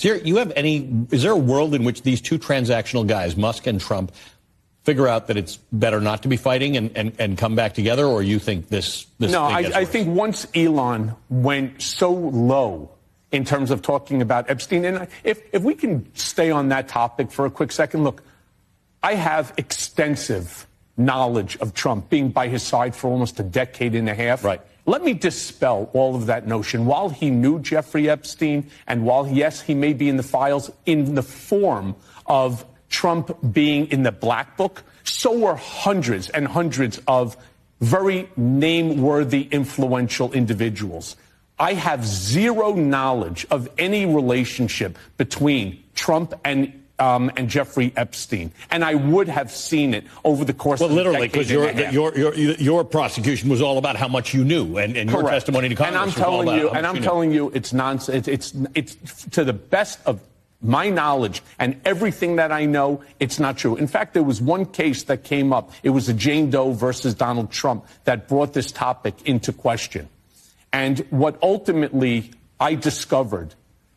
Is there a world in which these two transactional guys, Musk and Trump, figure out that it's better not to be fighting and come back together, or you think this No, I think once Elon went so low in terms of talking about Epstein, and if we can stay on that topic for a quick second, look, I have extensive knowledge of Trump, being by his side for almost a decade and a half. Right. Let me dispel all of that notion. While he knew Jeffrey Epstein, and while, yes, he may be in the files in the form of Trump being in the black book, so were hundreds and hundreds of very name-worthy, influential individuals. I have zero knowledge of any relationship between Trump and Jeffrey Epstein, and I would have seen it over the course of literally, because your prosecution was all about how much you knew, and your testimony to Congress was all about how much you knew. And I'm telling you, it's nonsense. It's to the best of my knowledge and everything that I know, it's not true. In fact, there was one case that came up. It was a Jane Doe versus Donald Trump that brought this topic into question. And what ultimately I discovered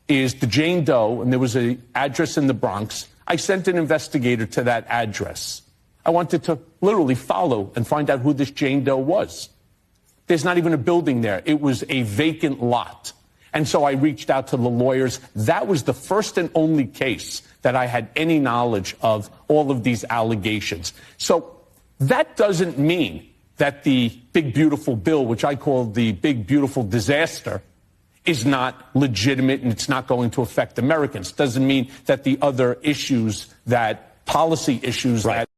is the Jane Doe, and there was an address in the Bronx. I sent an investigator to that address. I wanted to literally follow and find out who this Jane Doe was. There's not even a building there. It was a vacant lot. And so I reached out to the lawyers. That was the first and only case that I had any knowledge of all of these allegations. So that doesn't mean that the big, beautiful bill, which I call the big, beautiful disaster, is not legitimate and it's not going to affect Americans. Doesn't mean that the other issues, that policy issues that